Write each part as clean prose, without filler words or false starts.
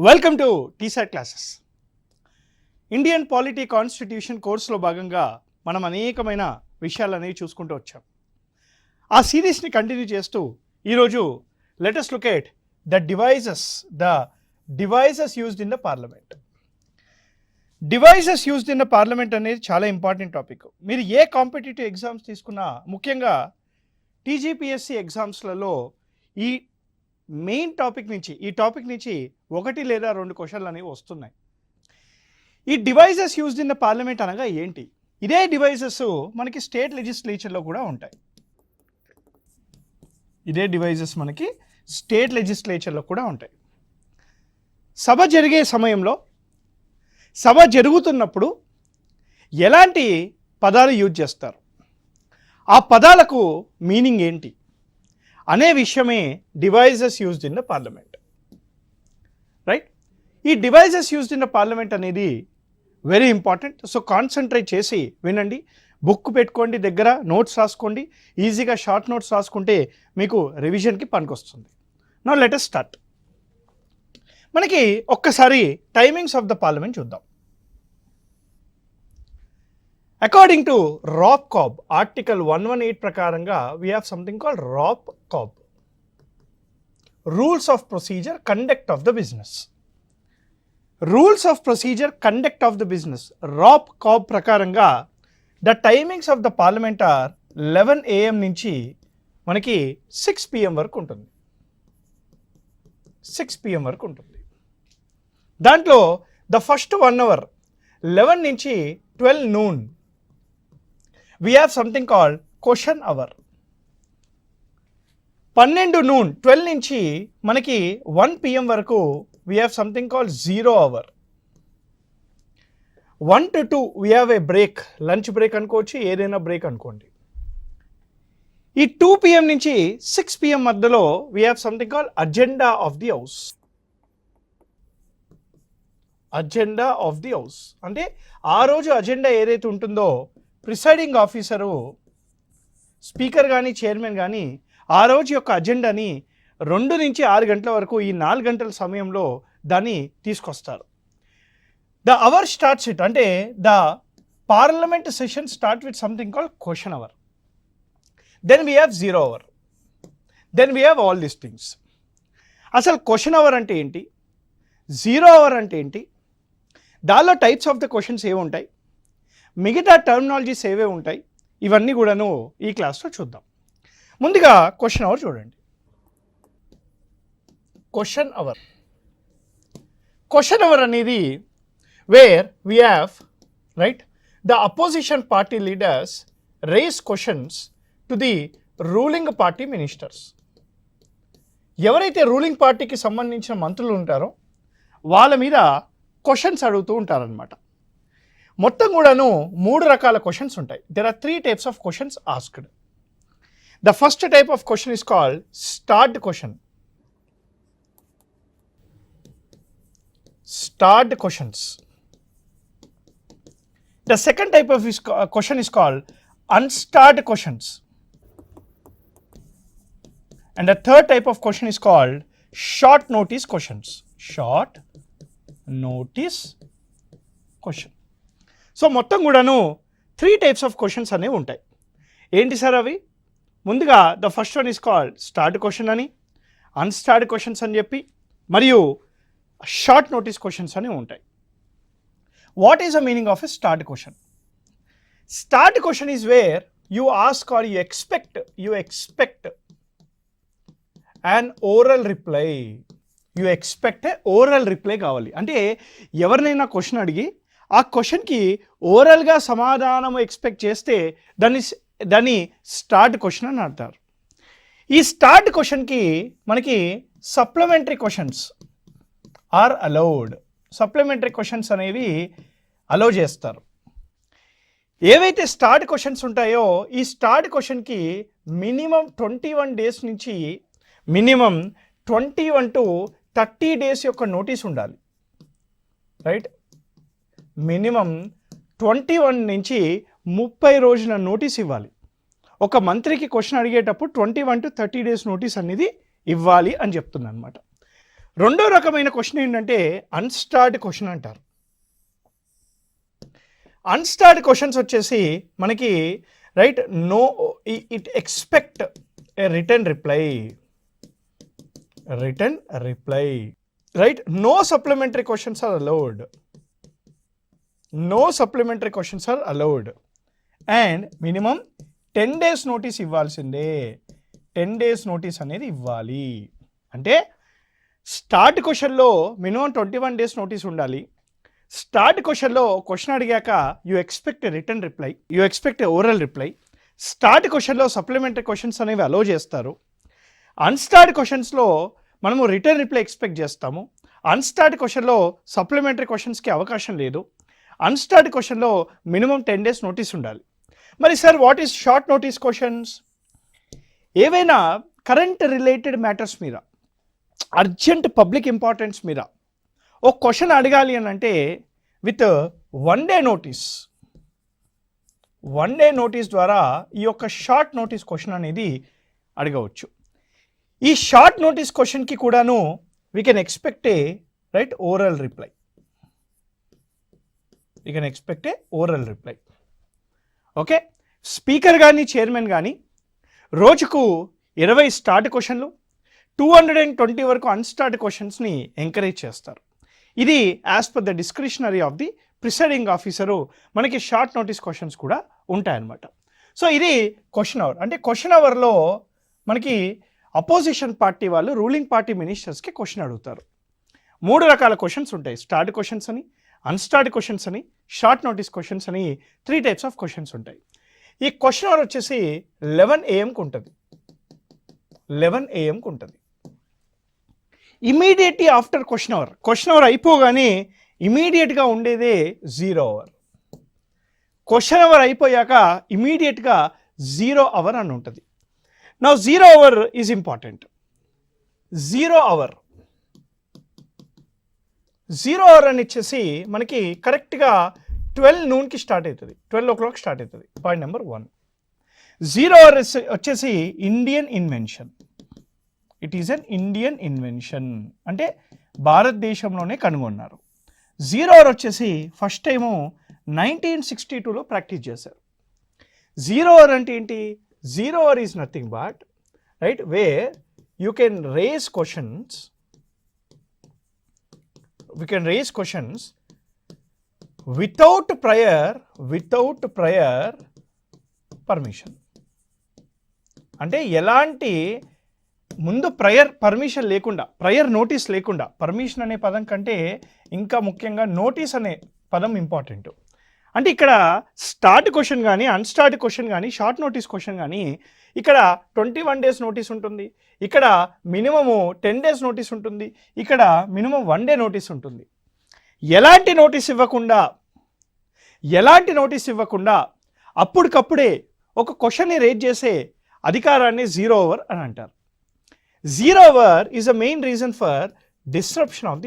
Welcome to T-SAT classes. Indian polity constitution కోర్సులో భాగంగా మనం అనేకమైన విషయాలు అనేవి చూసుకుంటూ వచ్చాం. ఆ సిరీస్ని కంటిన్యూ చేస్తూ ఈరోజు let us look at the devices used in the parliament. Devices used in the parliament అనేది చాలా ఇంపార్టెంట్ టాపిక్. మీరు ఏ కాంపిటేటివ్ ఎగ్జామ్స్ తీసుకున్నా, ముఖ్యంగా టీజీపీఎస్సీ ఎగ్జామ్స్లలో ఈ మెయిన్ టాపిక్ నుంచి ఒకటి లేదా రెండు క్వశ్చన్లు అనేవి వస్తున్నాయి. ఈ devices used in the parliament అనగా ఏంటి? ఇదే డివైజెస్ మనకి స్టేట్ లెజిస్లేచర్లో కూడా ఉంటాయి. ఇదే డివైజెస్ మనకి స్టేట్ లెజిస్లేచర్లో కూడా ఉంటాయి. సభ జరిగే సమయంలో, సభ జరుగుతున్నప్పుడు ఎలాంటి పదాలు యూజ్ చేస్తారు, ఆ పదాలకు మీనింగ్ ఏంటి అనే విషయమే devices used in the parliament, right? ఈ devices used in the parliament అనేది వెరీ ఇంపార్టెంట్. సో కాన్సన్ట్రేట్ చేసి వినండి, బుక్ పెట్టుకోండి, దగ్గర నోట్స్ రాసుకోండి. ఈజీగా షార్ట్ నోట్స్ రాసుకుంటే మీకు రివిజన్కి పనికొస్తుంది. Now let us start. మనకి ఒక్కసారి టైమింగ్స్ ఆఫ్ ద పార్లమెంట్ చూద్దాం. According to rap cob article 118 ప్రకారంగా we have something called rap cob, rules of procedure conduct of the business. Rules of procedure conduct of the business rap cob ప్రకారంగా the timings of the parliament are 11 AM నుంచి మనకి 6 PM వరకు ఉంటుంది. 6 PM వరకు ఉంటుంది. దాంట్లో the first 1 hour 11 నుంచి 12 noon we have something called question hour. 12 noon 12 నుంచి మనకి 1 PM వరకు we have something called 0 hour. 1 to 2 we have a break, lunch break అనుకోవచ్చు, ఏదైనా బ్రేక్ అనుకోండి. ఈ 2 PM నుంచి 6 PM మధ్యలో we have something called agenda of the house. Agenda of the house అంటే ఆ రోజు అజెండా ఏదైతే ఉంటుందో ప్రిసైడింగ్ ఆఫీసరు, స్పీకర్ కానీ చైర్మన్ కానీ ఆ రోజు యొక్క అజెండాని 2 నుంచి 6 గంటల వరకు ఈ 4 గంటల సమయంలో దాన్ని తీసుకొస్తారు. ద అవర్ స్టార్ట్స్ ఇట్ అంటే the parliament session start with something called question hour. Then we have 0 hour. Then we have all these things. అసలు క్వశ్చన్ అవర్ అంటే ఏంటి, 0 hour అంటే ఏంటి, దానిలో టైప్స్ ఆఫ్ ద క్వశ్చన్స్ ఏవి ఉంటాయి, మిగతా టర్మినాలజీస్ ఏవే ఉంటాయి, ఇవన్నీ కూడాను ఈ క్లాస్లో చూద్దాం. ముందుగా క్వశ్చన్ అవర్ చూడండి. Question hour. క్వశ్చన్ అవర్ అనేది where we have right the opposition party leaders raise questions to the ruling party ministers. ఎవరైతే రూలింగ్ పార్టీకి సంబంధించిన మంత్రులు ఉంటారో వాళ్ళ మీద క్వశ్చన్స్ అడుగుతూ ఉంటారనమాట. మొత్తం కూడాను 3 రకాల క్వశ్చన్స్ ఉంటాయి. There are 3 types of questions asked. The first type of question is called starred question. Starred questions. The second type of question is called unstarred questions. And the third type of question is called short notice questions. Short notice question. So మొత్తం కూడాను 3 types of questions అనేవి ఉంటాయి. ఏంటి sir అవి? ముందుగా the first one is called starred question అని, unstarred questions అని చెప్పి, మరియు షార్ట్ నోటీస్ క్వశ్చన్స్ అనేవి ఉంటాయి. What is the meaning of a starred question? Starred question is where you ask or you expect and oral reply. You expect a oral reply కావాలి. అంటే ఎవరినైనా question అడిగి ఆ క్వశ్చన్కి ఓరల్గా సమాధానం ఎక్స్పెక్ట్ చేస్తే దాన్ని స్టార్ట్ క్వశ్చన్ అని అంటారు. ఈ స్టార్ట్ క్వశ్చన్కి మనకి supplementary questions are allowed. Supplementary questions అనేవి అలౌ చేస్తారు. ఏవైతే స్టార్ట్ క్వశ్చన్స్ ఉంటాయో ఈ స్టార్ట్ క్వశ్చన్కి మినిమం 21 days నుంచి మినిమం 21 to 30 days యొక్క నోటీస్ ఉండాలి, రైట్? మినిమం 21 నుంచి 30 రోజుల నోటీస్ ఇవ్వాలి. ఒక మంత్రికి క్వశ్చన్ అడిగేటప్పుడు 21 to 30 days నోటీస్ అనేది ఇవ్వాలి అని చెప్తున్నాను అనమాట. రెండో రకమైన క్వశ్చన్ ఏంటంటే అన్స్టార్డ్ క్వశ్చన్ అంటారు. అన్స్టార్డ్ క్వశ్చన్స్ వచ్చేసి మనకి right no it expect a return reply right. No supplementary questions are allowed and minimum 10 days notice ఇవ్వాల్సిందే. 10 days నోటీస్ అనేది ఇవ్వాలి. అంటే స్టార్ట్ క్వశ్చన్లో మినిమం 21 days నోటీస్ ఉండాలి. స్టార్ట్ క్వశ్చన్లో క్వశ్చన్ అడిగాక you expect return reply, you expect oral reply. Starred క్వశ్చన్లో supplementary questions అనేవి అలో చేస్తారు. అన్స్టార్డ్ క్వశ్చన్స్లో మనము రిటర్న్ రిప్లై ఎక్స్పెక్ట్ చేస్తాము. అన్స్టార్డ్ క్వశ్చన్లో సప్లిమెంటరీ క్వశ్చన్స్కి అవకాశం లేదు. అన్స్టార్డ్ క్వశ్చన్లో మినిమం 10 days నోటీస్ ఉండాలి. మరి sir what is short notice questions? ఏవైనా కరెంట్ రిలేటెడ్ మ్యాటర్స్ మీద, అర్జెంట్ పబ్లిక్ ఇంపార్టెన్స్ మీద ఒక క్వశ్చన్ అడగాలి అని అంటే విత్ 1 day నోటీస్ ద్వారా ఈ యొక్క షార్ట్ నోటీస్ క్వశ్చన్ అనేది అడగవచ్చు. ఈ షార్ట్ నోటీస్ క్వశ్చన్కి కూడాను we can expect A right oral reply. Okay, speaker కానీ చైర్మన్ కానీ రోజుకు 20 స్టార్ట్ క్వశ్చన్లు, 220 వరకు అన్స్టార్ట్ క్వశ్చన్స్ని ఎంకరేజ్ చేస్తారు. ఇది as per the discretionary of the presiding officer మనకి షార్ట్ నోటీస్ క్వశ్చన్స్ కూడా ఉంటాయన్నమాట. సో ఇది క్వశ్చన్ అవర్. అంటే క్వశ్చన్ అవర్లో మనకి అపోజిషన్ పార్టీ వాళ్ళు రూలింగ్ పార్టీ మినిస్టర్స్కి క్వశ్చన్ అడుగుతారు. 3 రకాల క్వశ్చన్స్ ఉంటాయి. స్టార్ట్ క్వశ్చన్స్ అని, అన్స్టార్డ్ క్వశ్చన్స్ అని, షార్ట్ నోటీస్ క్వశ్చన్స్ అని 3 types ఆఫ్ క్వశ్చన్స్ ఉంటాయి. ఈ క్వశ్చన్ అవర్ వచ్చేసి 11 AM ఉంటుంది. ఇమీడియట్లీ ఆఫ్టర్ క్వశ్చన్ అవర్ అయిపోగానే ఇమీడియట్గా ఉండేదే 0 hour. క్వశ్చన్ అవర్ అయిపోయాక ఇమీడియట్గా 0 hour అని ఉంటుంది. Now 0 hour is important. 0 hour అని ఇచ్చేసి మనకి కరెక్ట్గా 12 noonకి స్టార్ట్ అవుతుంది, 12 o'clock స్టార్ట్ అవుతుంది. Point number 1. 0 hour వచ్చేసి Indian invention. It is an Indian invention, అంటే భారతదేశంలోనే కనుగొన్నారు. 0 hour వచ్చేసి ఫస్ట్ టైము 1962లో ప్రాక్టీస్ చేశారు. 0 hour అంటే ఏంటి? 0 hour is nothing but right where you can raise questions. We can raise questions without prior permission. అంటే ఎలాంటి ముందు ప్రయర్ పర్మిషన్ లేకుండా, ప్రయర్ నోటీస్ లేకుండా, పర్మిషన్ అనే పదం కంటే ఇంకా ముఖ్యంగా నోటీస్ అనే పదం ఇంపార్టెంట్. అంటే ఇక్కడ స్టార్ట్ క్వశ్చన్ కానీ, అన్స్టార్ట్ క్వశ్చన్ కానీ, షార్ట్ నోటీస్ క్వశ్చన్ కానీ ఇక్కడ 21 days నోటీస్ ఉంటుంది, ఇక్కడ మినిమము 10 days నోటీస్ ఉంటుంది, ఇక్కడ మినిమం 1 day నోటీస్ ఉంటుంది. ఎలాంటి నోటీస్ ఇవ్వకుండా అప్పటికప్పుడే ఒక క్వశ్చన్ని రేజ్ చేసే అధికారాన్ని 0 hour అని అంటారు. 0 hour is a main reason for disruption of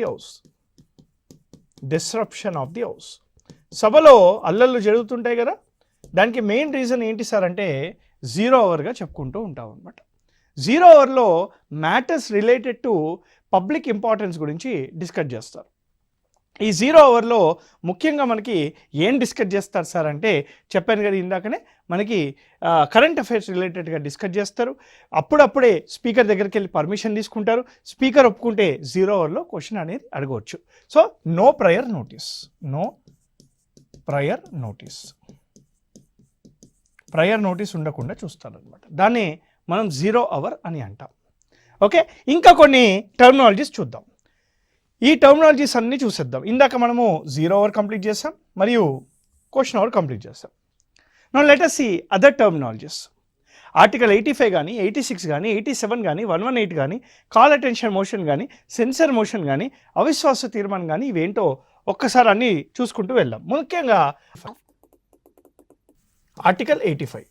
the house. సభలో అల్లర్లు జరుగుతుంటాయి కదా, దానికి మెయిన్ రీజన్ ఏంటి సార్ అంటే 0 hourగా చెప్పుకుంటూ ఉంటాం అనమాట. 0 hourలో matters related to public importance గురించి డిస్కస్ చేస్తారు. ఈ 0 hourలో ముఖ్యంగా మనకి ఏం డిస్కస్ చేస్తారు సార్ అంటే చెప్పాను కదా ఇందాకనే, మనకి కరెంట్ అఫైర్స్ రిలేటెడ్గా డిస్కస్ చేస్తారు. అప్పుడప్పుడే స్పీకర్ దగ్గరికి వెళ్ళి పర్మిషన్ తీసుకుంటారు. స్పీకర్ ఒప్పుకుంటే 0 hourలో క్వశ్చన్ అనేది అడగవచ్చు. సో నో ప్రయర్ నోటీస్ ఉండకుండా చూస్తారనమాట. దాన్ని మనం 0 hour అని అంటాం. ఓకే, ఇంకా కొన్ని టర్మినాలజీస్ చూద్దాం. ఈ టర్మినాలజీస్ అన్నీ చూసేద్దాం. ఇందాక మనము 0 hour కంప్లీట్ చేసాం మరియు క్వశ్చన్ అవర్ కంప్లీట్ చేసాం. Now let us see other terminologies. Article 85 కానీ, 86 కానీ, 87 కానీ, 118 కానీ, కాల్ అటెన్షన్ మోషన్ కానీ, సెన్సర్ మోషన్ కానీ, అవిశ్వాస తీర్మానం కానీ, ఇవేంటో ఒక్కసారి అన్నీ చూసుకుంటూ వెళ్దాం. ముఖ్యంగా ఆర్టికల్ 85.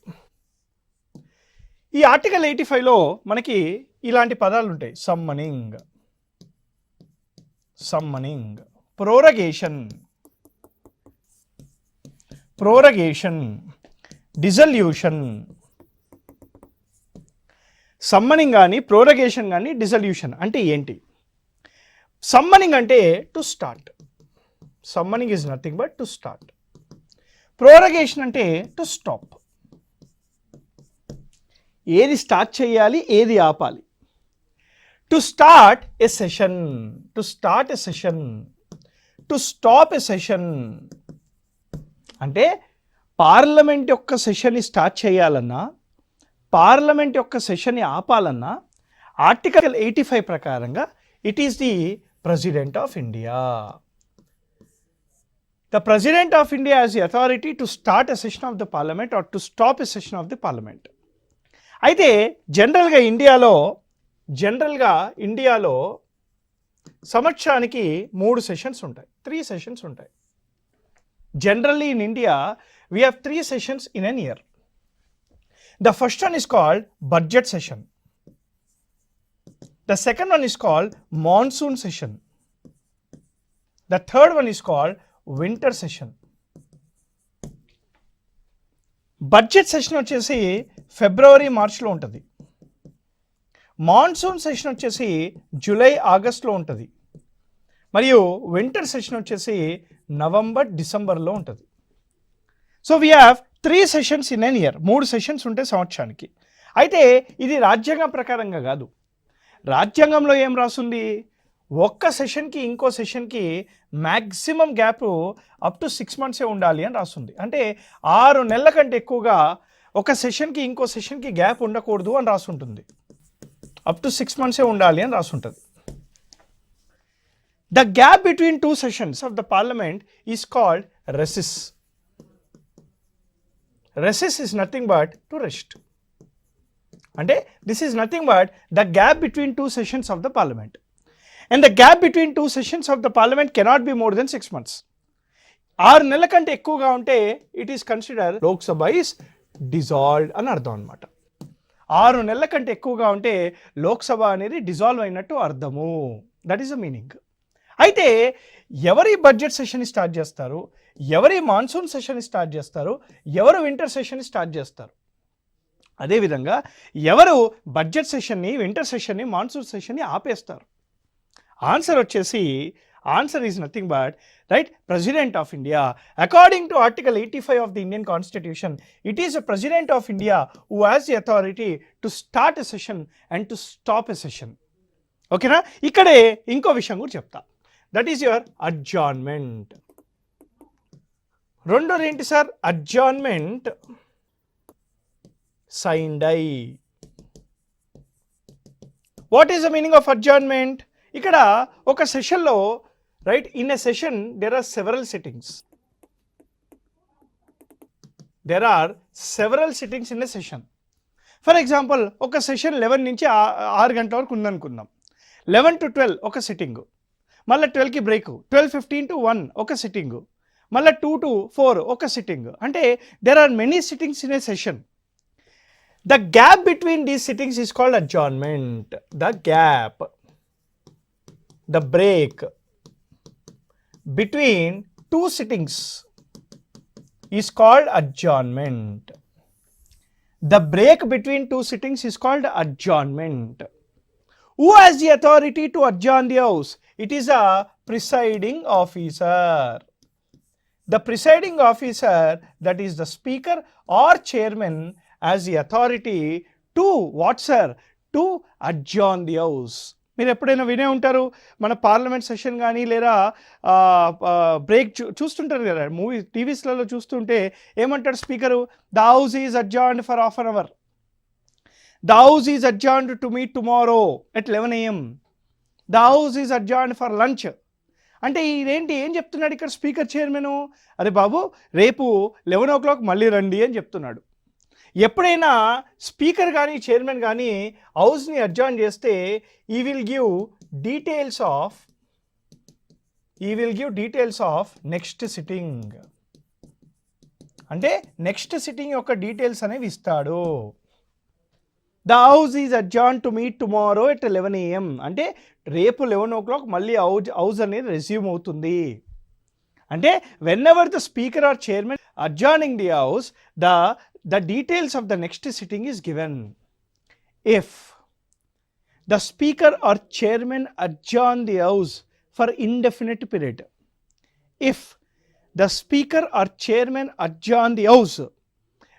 ఈ ఆర్టికల్ 85లో మనకి ఇలాంటి పదాలు ఉంటాయి. సమ్మనింగ్, ప్రోరగేషన్, డిజల్యూషన్. సమ్మనింగ్ కానీ, ప్రోరగేషన్ కానీ, డిజల్యూషన్ అంటే ఏంటి? సమ్మనింగ్ అంటే to start. Summoning is nothing but to start. Prorogation అంటే టు స్టాప్. ఏది స్టార్ట్ చేయాలి, ఏది ఆపాలి. To start a session, to start a session, to stop a session. అంటే పార్లమెంట్ యొక్క సెషన్ని స్టార్ట్ చేయాలన్నా, పార్లమెంట్ యొక్క సెషన్ని ఆపాలన్నా ఆర్టికల్ 85 ప్రకారంగా it is the president of India. The President of India has the authority to start a session of the parliament or to stop a session of the parliament. అయితే జనరల్గా ఇండియాలో సంవత్సరానికి 3 sessions ఉంటాయి, 3 sessions ఉంటాయి. Generally in India we have 3 sessions in an year. The first one is called budget session. The second one is called monsoon session. The third one is called winter session. Budget session వచ్చేసి ఫిబ్రవరి మార్చ్లో ఉంటుంది. Monsoon session వచ్చేసి July ఆగస్ట్లో ఉంటుంది. మరియు winter session వచ్చేసి November డిసెంబర్లో ఉంటుంది. So we have 3 sessions in an year. 3 sessions ఉంటాయి సంవత్సరానికి. అయితే ఇది రాజ్యాంగం ప్రకారంగా కాదు. రాజ్యాంగంలో ఏం రాస్తుంది, ఒక్క సెషన్కి ఇంకో సెషన్కి maximum gap up to 6 months ఉండాలి అని రాస్తుంది. అంటే 6 నెలల కంటే ఎక్కువగా ఒక సెషన్కి ఇంకో సెషన్కి గ్యాప్ ఉండకూడదు అని రాసుంటుంది. అప్ టు 6 months ఉండాలి అని రాసుంటుంది. The gap between 2 sessions of the parliament is called recess. Recess is nothing but to rest. అంటే this is nothing but the gap between 2 sessions of the parliament. And the gap between 2 sessions of the parliament cannot be more than 6 months. 6 నెలల కంటే ఎక్కువగా ఉంటే it is consider Lok Sabha is dissolved అని అర్థం అనమాట. 6 నెలల కంటే ఎక్కువగా ఉంటే లోక్సభ అనేది డిజాల్వ్ అయినట్టు అర్థము. That is the meaning. అయితే ఎవరి బడ్జెట్ సెషన్ స్టార్ట్ చేస్తారు, ఎవరి మాన్సూన్ సెషన్ స్టార్ట్ చేస్తారు, ఎవరు వింటర్ సెషన్ స్టార్ట్ చేస్తారు. అదేవిధంగా ఎవరు బడ్జెట్ సెషన్ని, వింటర్ సెషన్ని, మాన్సూన్ సెషన్ని ఆపేస్తారు. ఆన్సర్ వచ్చేసి answer is nothing but right president of India. According to article 85 of the Indian constitution it is the president of India who has the authority to start a session and to stop a session. ఓకేనా? ఇక్కడే ఇంకో విషయం కూడా చెప్తా. That is your adjournment. రెండోది ఏంటి sir? Adjournment, sine die. What is the meaning of అడ్జార్న్మెంట్? ఇక్కడ ఒక సెషన్లో right in a session there are several sittings. There are several sittings in a session. For example ఒక సెషన్ 11 నుంచి 6 గంటల వరకు ఉందనుకుందాం. 11 to 12 ఒక సిట్టింగు, మళ్ళీ 12కి బ్రేక్, 12:15 to 1 ఒక సిట్టింగు, మళ్ళీ 2 to 4 ఒక సిట్టింగ్. అంటే there are many sittings in a session. The gap between these sittings is called adjournment. The gap, the break between 2 sittings is called adjournment. The break between 2 sittings is called adjournment. Who has the authority to adjourn the house? It is a presiding officer. The presiding officer, that is the speaker or chairman, as the authority to what sir? To adjourn the house. మీరు ఎప్పుడైనా వినే ఉంటారు, మన parliament session కానీ లేదా break చూస్తుంటారు కదా టీవీస్లలో చూస్తుంటే ఏమంటాడు speaker? The house is adjourned for half an hour. The house is adjourned to meet tomorrow at 11 AM. The house is adjourned for lunch. అంటే ఇదేంటి, ఏం చెప్తున్నాడు ఇక్కడ స్పీకర్ చైర్మన్? అరే బాబు రేపు 11 o'clock మళ్ళీ రండి అని చెప్తున్నాడు. ఎప్పుడైనా స్పీకర్ కానీ చైర్మన్ కానీ హౌస్ని అడ్జార్న్ చేస్తే he will give details of next sitting. అంటే నెక్స్ట్ సిట్టింగ్ యొక్క డీటెయిల్స్ అనేవి ఇస్తాడు. The house is adjourn to meet tomorrow at 11 AM. అంటే రేపు 11 o'clock మళ్ళీ హౌస్ అనేది రెస్యూమ్ అవుతుంది. అంటే whenever the speaker or chairman adjourning the house, the details of the next sitting is given. If the speaker or chairman adjourn the house for indefinite period. If the speaker or chairman adjourn the house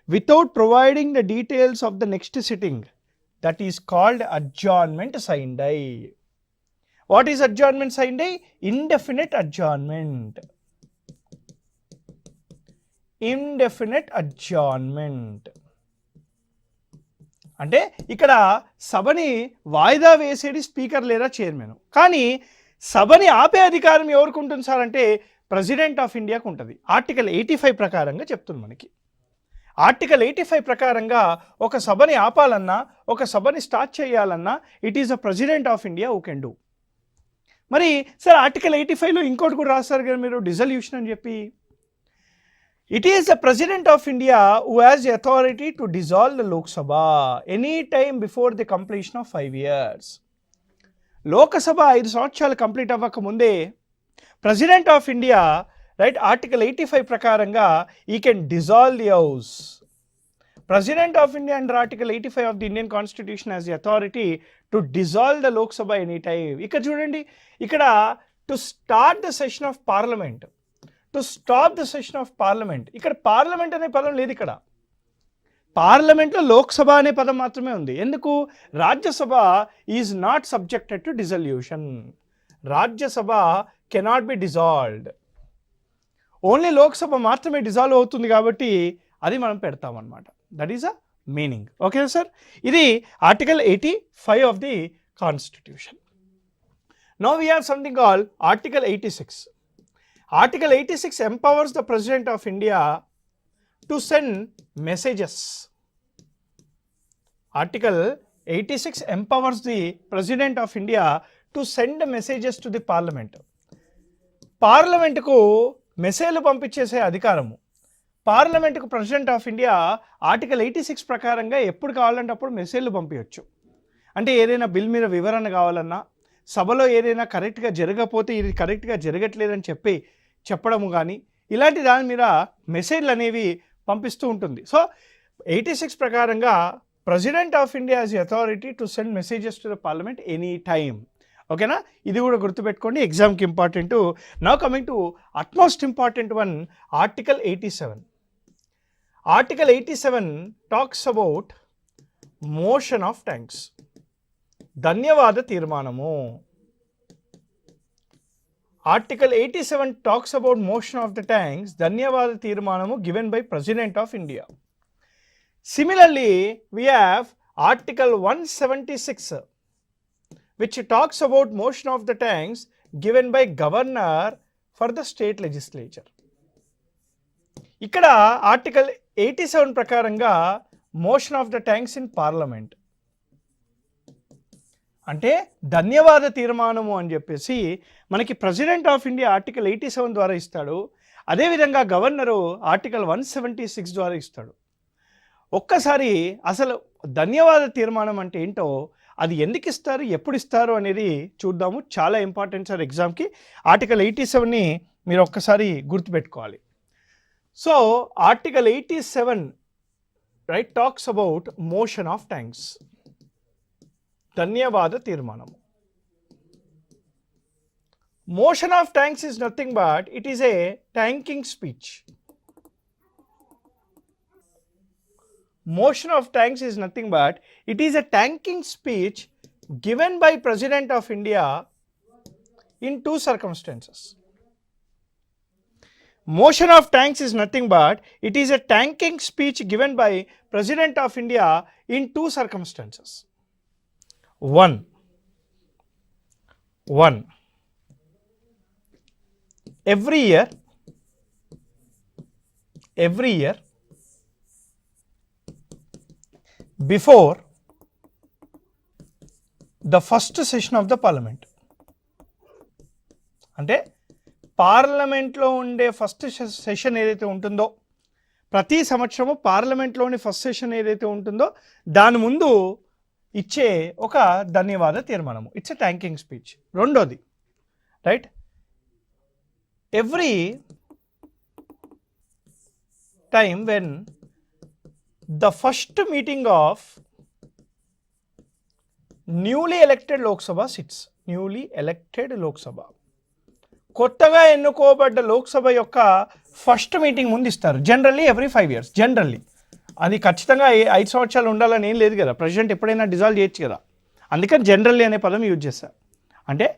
without providing the details of the next sitting, that is called adjournment sine die. What is adjournment sine die? Indefinite adjournment. Indefinite adjournment. అంటే ఇక్కడ సభని వాయిదా వేసేది speaker లేదా chairman, కానీ సభని ఆపే అధికారం ఎవరికి ఉంటుంది సార్ అంటే ప్రెసిడెంట్ ఆఫ్ ఇండియాకు ఉంటుంది. ఆర్టికల్ 85 ప్రకారంగా చెప్తుంది మనకి. ఆర్టికల్ 85 ప్రకారంగా ఒక సభని ఆపాలన్నా, ఒక సభని స్టార్ట్ చేయాలన్నా it is the president of India who can do. మరి సార్ ఆర్టికల్ 85లో ఇంకోటి కూడా రాస్తారు కదా మీరు, డిజల్యూషన్ అని చెప్పి. It is the President of India who has the authority to dissolve the Lok Sabha any time before the completion of 5 years. Lok Sabha 5 సంవత్సరాలు complete అవ్వక ముందే president of India right article 85 ప్రకారంగా ఈ can dissolve the house. President of India under article 85 of the Indian constitution has the authority to dissolve the Lok Sabha any time. ఇక్కడ చూడండి, ఇక్కడ to start the session of parliament, to stop the session of parliament. ఇక్కడ parliament అనే పదం లేదు. ఇక్కడ పార్లమెంట్లో లోక్సభ అనే పదం మాత్రమే ఉంది. ఎందుకు? Rajya Sabha is not subjected to dissolution. Rajya Sabha cannot be dissolved. Only Lok Sabha మాత్రమే డిజాల్వ్ అవుతుంది కాబట్టి అది మనం పెడతామన్నమాట. That is a meaning. Okay sir, ఇది article 85 of the constitution. Now we have something called article 86. Article 86 empowers the President of India to send messages. Article 86 empowers the President of India to send messages to the Parliament. పార్లమెంటుకు మెసేజ్లు పంపించేసే అధికారము పార్లమెంటుకు president of India article 86 ప్రకారంగా ఎప్పుడు కావాలంటే అప్పుడు మెసేజ్లు పంపించవచ్చు. అంటే ఏదైనా బిల్ మీద వివరణ కావాలన్నా, సభలో ఏదైనా కరెక్ట్గా జరగకపోతే ఇది కరెక్ట్గా జరగట్లేదని చెప్పడము కానీ, ఇలాంటి దాని మీద మెసేజ్లు అనేవి పంపిస్తూ ఉంటుంది. సో 86 ప్రకారంగా president of India has the authority to send messages to the parliament any time. ఓకేనా, ఇది కూడా గుర్తుపెట్టుకోండి, ఎగ్జామ్కి important. Now coming to utmost important one, article 87. Article 87 talks about motion of thanks, ధన్యవాద తీర్మానము. Article 87 talks about motion of the thanks, ధన్యవాద తీర్మానము given by President of India. Similarly, we have Article 176 which talks about motion of the thanks given by Governor for the state legislature. ఇక్కడ article 87 ప్రకారంగా motion of the thanks in parliament అంటే ధన్యవాద తీర్మానము అని చెప్పేసి మనకి president of India article 87 ద్వారా ఇస్తాడు. అదేవిధంగా governor article 176 ద్వారా ఇస్తాడు. ఒక్కసారి అసలు ధన్యవాద తీర్మానం అంటే ఏంటో, అది ఎందుకు ఇస్తారు, ఎప్పుడు ఇస్తారు అనేది చూద్దాము. చాలా ఇంపార్టెంట్ సార్ ఎగ్జామ్కి. ఆర్టికల్ 87ని మీరు ఒక్కసారి గుర్తుపెట్టుకోవాలి. So article 87 right talks about motion of thanks, ధన్యవాద తీర్మానము. Motion of thanks is nothing but it is a thanking speech. Motion of thanks is nothing but it is a thanking speech given by president of India in 2 circumstances. Motion of thanks is nothing but it is a thanking speech given by President of India in 2 circumstances. One, every year before the first session of the parliament. అంటే పార్లమెంట్లో ఉండే first session ఏదైతే ఉంటుందో, ప్రతి సంవత్సరము పార్లమెంట్లోని first session ఏదైతే ఉంటుందో దాని ముందు ఇచ్చే ఒక ధన్యవాద తీర్మానము, ఇట్స్ ఎ థ్యాంకింగ్ స్పీచ్. రెండోది right, every time when the first meeting of newly elected Lok Sabha sits, newly elected Lok Sabha, కొత్తగా ఎన్నుకోబడ్డ లోక్సభ యొక్క ఫస్ట్ మీటింగ్ ముందు ఇస్తారు. Generally every 5 years. జనరల్లీ అది ఖచ్చితంగా 5 సంవత్సరాలు ఉండాలని ఏం లేదు కదా. ప్రెసిడెంట్ ఎప్పుడైనా డిజాల్వ్ చేయొచ్చు కదా. అందుకని జనరల్లీ అనే పదం యూజ్ చేస్తారు. అంటే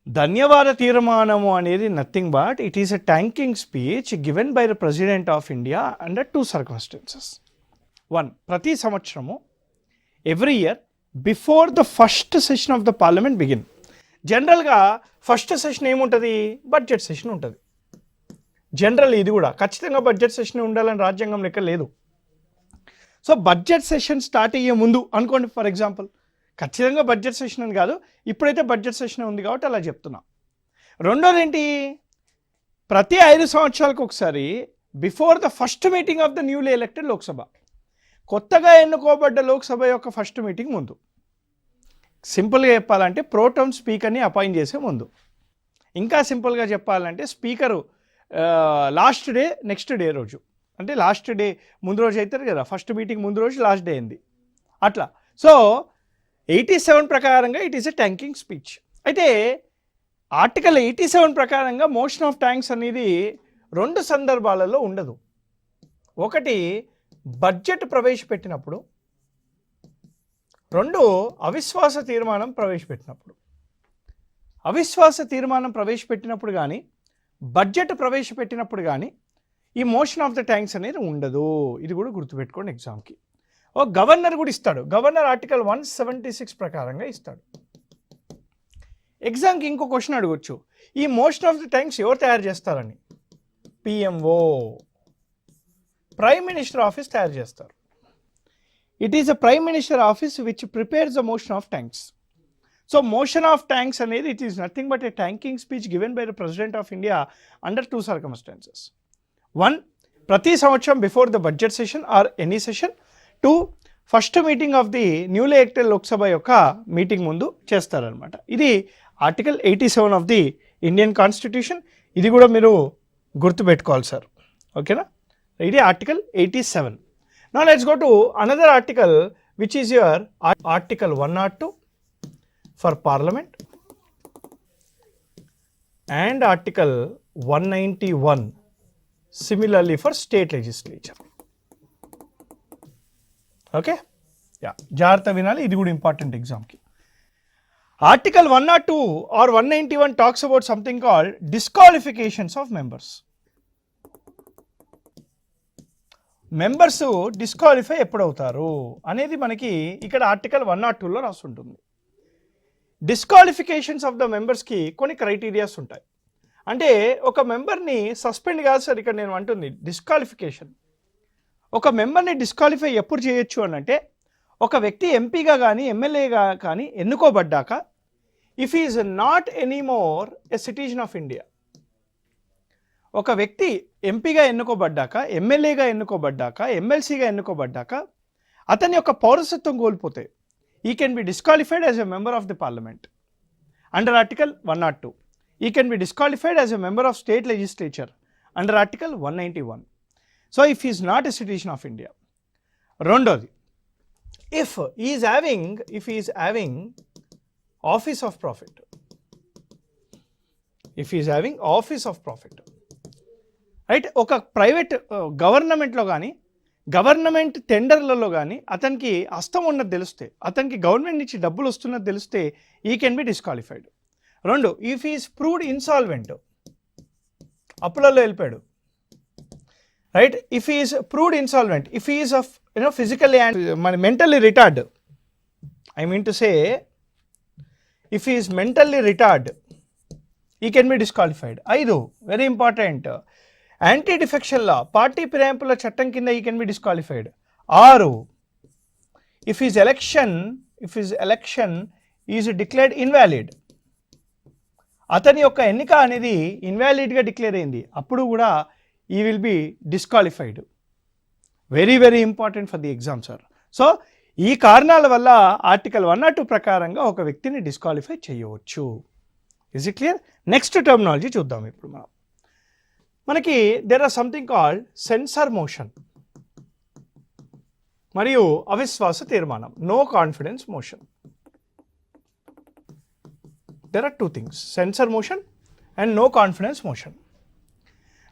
ధన్యవాద తీర్మానము అనేది nothing but it is a thanking speech given by the president of India under 2 circumstances. 1, ప్రతి సంవత్సరము every year before the first session of the parliament begin. జనరల్గా ఫస్ట్ సెషన్ ఏముంటుంది? బడ్జెట్ సెషన్ ఉంటుంది. జనరల్ ఇది కూడా ఖచ్చితంగా బడ్జెట్ సెషన్ ఉండాలని రాజ్యాంగం లెక్క లేదు. సో బడ్జెట్ సెషన్ స్టార్ట్ అయ్యే ముందు అనుకోండి, ఫర్ ఎగ్జాంపుల్, ఖచ్చితంగా బడ్జెట్ సెషన్ అని కాదు, ఇప్పుడైతే బడ్జెట్ సెషన్ ఉంది కాబట్టి అలా చెప్తున్నా. రెండోది ఏంటి? ప్రతి 5 సంవత్సరాలకు ఒకసారి before the first meeting of the newly elected Lok Sabha, కొత్తగా ఎన్నుకోబడ్డ లోక్సభ యొక్క ఫస్ట్ మీటింగ్ ముందు, సింపుల్గా చెప్పాలంటే ప్రోటోమ్ స్పీకర్ని అపాయింట్ చేసే ముందు. ఇంకా సింపుల్గా చెప్పాలంటే speaker last day next day రోజు, అంటే లాస్ట్ డే ముందు రోజు అవుతారు కదా, ఫస్ట్ మీటింగ్ ముందు రోజు లాస్ట్ డే అయింది అట్లా. సో 87 ప్రకారంగా it is a thanking speech. అయితే ఆర్టికల్ 87 ప్రకారంగా మోషన్ ఆఫ్ థ్యాంక్స్ అనేది 2 సందర్భాలలో ఉండదు. ఒకటి బడ్జెట్ ప్రవేశపెట్టినప్పుడు, 2 అవిశ్వాస తీర్మానం ప్రవేశపెట్టినప్పుడు. అవిశ్వాస తీర్మానం ప్రవేశపెట్టినప్పుడు కానీ బడ్జెట్ ప్రవేశపెట్టినప్పుడు కానీ ఈ మోషన్ ఆఫ్ ద థ్యాంక్స్ అనేది ఉండదు. ఇది కూడా గుర్తుపెట్టుకోండి ఎగ్జామ్కి. ఓ గవర్నర్ కూడా ఇస్తాడు. గవర్నర్ ఆర్టికల్ 176 ప్రకారంగా ఇస్తాడు. ఎగ్జామ్కి ఇంకో క్వశ్చన్ అడగొచ్చు, ఈ మోషన్ ఆఫ్ ద థ్యాంక్స్ ఎవరు తయారు చేస్తారని. పిఎంఓ, ప్రైమ్ మినిస్టర్ ఆఫీస్ తయారు చేస్తారు. It is a prime minister office which prepares the motion of thanks. So motion of thanks అనేది it is nothing but a thanking speech given by the president of India under 2 circumstances. 1, ప్రతి సంవత్సరం before the budget session or any session. 2, first meeting of the newly elected Lok Sabha యొక్క meeting ముందు చేస్తారనమాట. ఇది article 87 of the Indian constitution. ఇది కూడా మీరు గుర్తుపెట్టుకోవాలి సార్, ఓకేనా. ఇది article 87. Now let's go to another article which is your article 102 for parliament and article 191 similarly for state legislature. Okay, yeah, జాగ్రత్త వినాలి, ఇది కూడా ఇంపార్టెంట్ ఎగ్జామ్కి. Article 102 or 191 talks about something called disqualifications of members. Members disqualify ఎప్పుడవుతారు అనేది మనకి ఇక్కడ article 102లో రాసి ఉంటుంది. డిస్క్వాలిఫికేషన్స్ ఆఫ్ ద మెంబర్స్కి కొన్ని క్రైటీరియాస్ ఉంటాయి. అంటే ఒక మెంబర్ని సస్పెండ్ కాదు సార్, ఇక్కడ నేను అంటుంది డిస్క్వాలిఫికేషన్. ఒక మెంబర్ని డిస్క్వాలిఫై ఎప్పుడు చేయొచ్చు అని అంటే, ఒక వ్యక్తి ఎంపీగా కానీ ఎమ్మెల్యేగా కానీ ఎన్నుకోబడ్డాక, if is not anymore a citizen of India. ఒక వ్యక్తి ఎంపీగా ఎన్నుకోబడ్డాక, ఎమ్మెల్యేగా ఎన్నుకోబడ్డాక, ఎమ్మెల్సీగా ఎన్నుకోబడ్డాక అతని యొక్క పౌరసత్వం కోల్పోతే he can be disqualified as a member of the parliament under article 102. He can be disqualified as a member of state legislature under article 191. So if he is not a citizen of India. Rondodi, if he is having office of profit, right, oka private government lo gaani, government టెండర్లలో కానీ అతనికి హస్తం ఉన్నది తెలిస్తే, అతనికి government నుంచి డబ్బులు వస్తున్నది తెలిస్తే he can be disqualified. 2, if is proved insolvent, అప్పులలో వెళ్ళిపోయాడు, right. If is proved insolvent, if is of physically and mentally retard, I mean to say if is mentally retard he can be disqualified. 5, very important, anti defection law, party ఫిరాయింపుల చట్టం కింద he can be disqualified. 6, if his election is declared invalid, అతని యొక్క ఎన్నిక అనేది ఇన్వాలిడ్గా declare అయింది, అప్పుడు కూడా ఈ will be disqualified. Very very important for the exam sir. So ఈ కారణాల వల్ల ఆర్టికల్ 102 ప్రకారంగా ఒక వ్యక్తిని డిస్క్వాలిఫై చేయవచ్చు. Is it clear? Next terminology చూద్దాం ఇప్పుడు మనం. మనకి there are something called censure motion మరియు అవిశ్వాస తీర్మానం, no confidence motion. There are 2 things, censor motion and no confidence motion.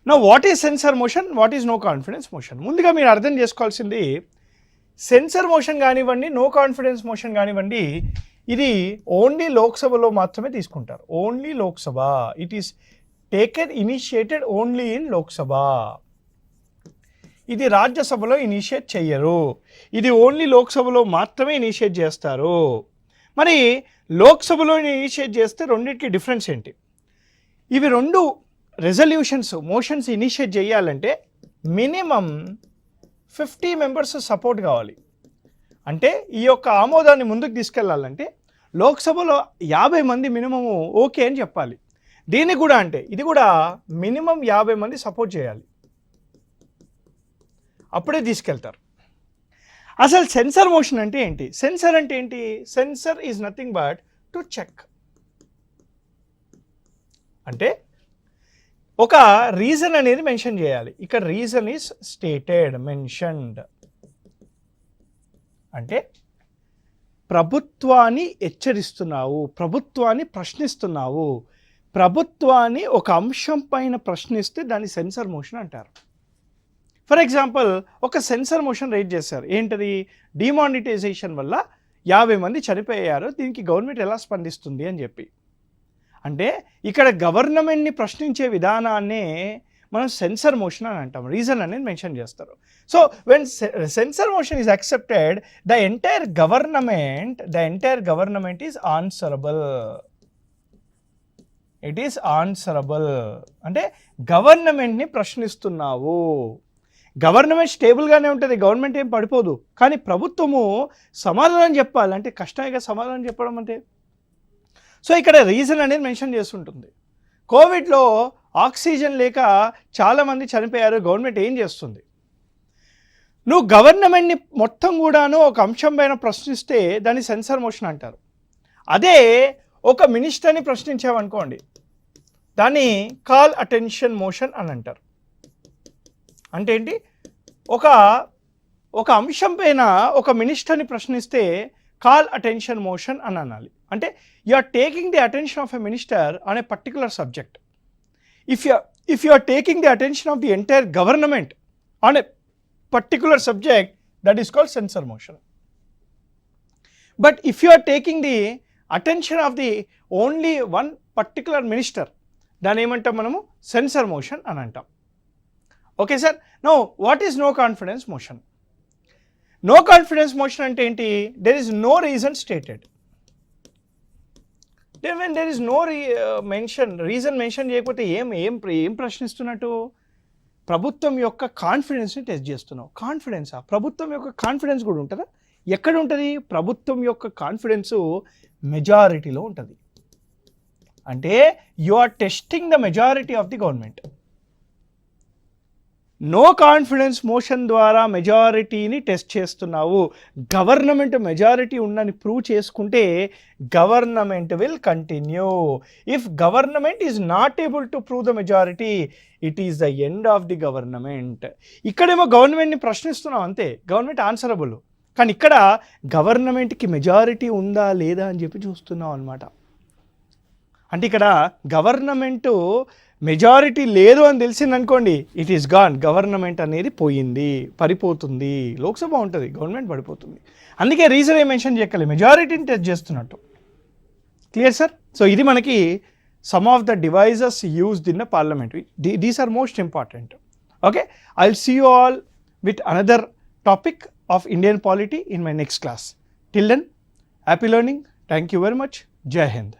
నా what is censure motion, what is no confidence motion? ముందుగా మీరు అర్థం చేసుకోవాల్సింది, సెన్సర్ మోషన్ కానివ్వండి, నో కాన్ఫిడెన్స్ మోషన్ కానివ్వండి, ఇది ఓన్లీ లోక్సభలో మాత్రమే తీసుకుంటారు. Only Lok Sabha. It is taken initiated only in Lok Sabha. ఇది రాజ్యసభలో ఇనిషియేట్ చెయ్యరు. ఇది ఓన్లీ లోక్సభలో మాత్రమే ఇనిషియేట్ చేస్తారు. మరి లోక్సభలో ఇనిషియేట్ చేస్తే రెండింటికి డిఫరెన్స్ ఏంటి? ఇవి రెండు రెజల్యూషన్స్, మోషన్స్ ఇనిషియేట్ చేయాలంటే మినిమం 50 మెంబర్స్ సపోర్ట్ కావాలి. అంటే ఈ యొక్క ఆమోదాన్ని ముందుకు తీసుకెళ్లాలంటే లోక్సభలో 50 మంది మినిమము ఓకే అని చెప్పాలి. దీన్ని కూడా అంటే ఇది కూడా మినిమం 50 మంది సపోర్ట్ చేయాలి, అప్పుడే తీసుకెళ్తారు. అసలు సెన్సర్ మోషన్ అంటే ఏంటి? సెన్సర్ అంటే ఏంటి? Censure is nothing but to check. అంటే ఒక రీజన్ అనేది మెన్షన్ చేయాలి. ఇక్కడ రీజన్ ఈజ్ స్టేటెడ్, మెన్షన్డ్. అంటే ప్రభుత్వాన్ని హెచ్చరిస్తున్నావు, ప్రభుత్వాన్ని ప్రశ్నిస్తున్నావు, ప్రభుత్వాన్ని ఒక అంశం పైన ప్రశ్నిస్తే దాన్ని సెన్సర్ మోషన్ అంటారు. ఫర్ ఎగ్జాంపుల్, ఒక సెన్సర్ మోషన్ రైజ్ చేశారు. ఏంటది? డిమానిటైజేషన్ వల్ల 50 మంది చనిపోయారు, దీనికి గవర్నమెంట్ ఎలా స్పందిస్తుంది అని చెప్పి. అంటే ఇక్కడ గవర్నమెంట్ని ప్రశ్నించే విధానాన్నే మనం సెన్సర్ మోషన్ అని అంటాం. రీజన్ అనేది మెన్షన్ చేస్తారు. So when sensor motion is accepted, the entire government is answerable. It is answerable. అంటే గవర్నమెంట్ని ప్రశ్నిస్తున్నావు. గవర్నమెంట్ స్టేబుల్గానే ఉంటుంది, గవర్నమెంట్ ఏం పడిపోదు. కానీ ప్రభుత్వము సమాధానం చెప్పాలి. అంటే కష్టంగా సమాధానం చెప్పడం అంటే. సో ఇక్కడ రీజన్ అనేది మెన్షన్ చేస్తుంటుంది. కోవిడ్లో ఆక్సిజన్ లేక చాలామంది చనిపోయారు, గవర్నమెంట్ ఏం చేస్తుంది? నువ్వు గవర్నమెంట్ని మొత్తం కూడాను ఒక అంశం పైన ప్రశ్నిస్తే దాన్ని సెన్సర్ మోషన్ అంటారు. అదే ఒక మినిస్టర్ని ప్రశ్నించామనుకోండి, దాన్ని కాల్ అటెన్షన్ మోషన్ అని అంటారు. అంటే ఏంటి? ఒక అంశం పైన ఒక మినిస్టర్ని ప్రశ్నిస్తే కాల్ అటెన్షన్ మోషన్ అని అనాలి. అంటే you are taking the attention of a minister on a particular subject. If you are taking the attention of the entire government on a particular subject, that is called censor motion. But if you are taking the attention of the only one particular minister, then ఏమంటాం మనము? censor motion అని అంటాం. Okay sir. Now what is no confidence motion? No confidence motion అంటే ఏంటి? there is no reason stated. when there is no reason mention చేయకపోతే ఏం ప్రశ్నిస్తున్నట్టు? ప్రభుత్వం యొక్క కాన్ఫిడెన్స్ని టెస్ట్ చేస్తున్నావు. కాన్ఫిడెన్సా? ప్రభుత్వం యొక్క కాన్ఫిడెన్స్ కూడా ఉంటుందా? ఎక్కడ ఉంటుంది? ప్రభుత్వం యొక్క కాన్ఫిడెన్స్ మెజారిటీలో ఉంటుంది. అంటే you are testing the majority of the government. No confidence motion ద్వారా మెజారిటీని టెస్ట్ చేస్తున్నావు. గవర్నమెంట్ మెజారిటీ ఉందని ప్రూవ్ చేసుకుంటే government will continue. If government is not able to prove the majority, it is the end of the government. ఇక్కడేమో గవర్నమెంట్ని ప్రశ్నిస్తున్నాం అంతే, government answerable. కానీ ఇక్కడ గవర్నమెంట్కి మెజారిటీ ఉందా లేదా అని చెప్పి చూస్తున్నాం అనమాట. అంటే ఇక్కడ గవర్నమెంటు మెజారిటీ లేదు అని తెలిసిందనుకోండి, ఇట్ ఈస్ గాన్. గవర్నమెంట్ అనేది పోయింది, పడిపోతుంది. లోక్సభ ఉంటుంది, గవర్నమెంట్ పడిపోతుంది. అందుకే రీజన్ ఏం మెన్షన్ చేయగలి, మెజారిటీని టెస్ట్ చేస్తున్నట్టు. Clear sir? సో ఇది మనకి some of the devices used in the parliament. These are most important. Okay, I will see you all with another topic of Indian polity in my next class. Till then, happy learning. Thank you very much. జై హింద్.